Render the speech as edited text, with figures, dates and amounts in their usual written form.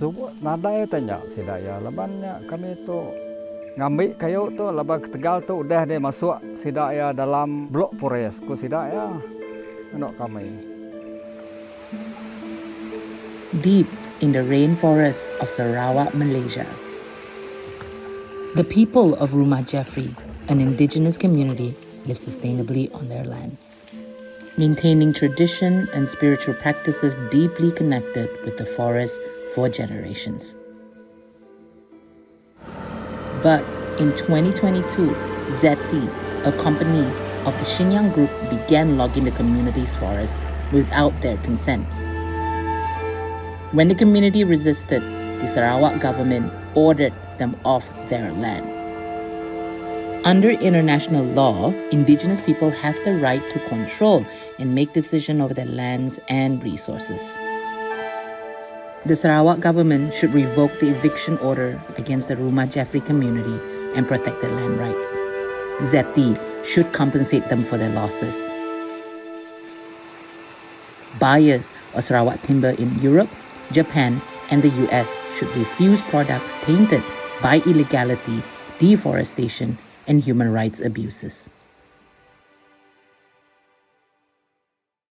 Nadai tanya sidaya labannya kami tu ngambil kayu tu labang Tegal tu udah dia masuk sidaya dalam blok forest ku sidaya anak kami. Deep in the rainforest of Sarawak, Malaysia, the people of Rumah Jeffrey, an indigenous community, live sustainably on their land, maintaining tradition and spiritual practices deeply connected with the forest for generations. But in 2022, Zedtee, a company of the Shin Yang Group, began logging the community's forest without their consent. When the community resisted, the Sarawak government ordered them off their land. Under international law, indigenous people have the right to control and make decisions over their lands and resources. The Sarawak government should revoke the eviction order against the Rumah Jeffrey community and protect their land rights. Zedtee should compensate them for their losses. Buyers of Sarawak timber in Europe, Japan, and the US should refuse products tainted by illegality, deforestation, and human rights abuses.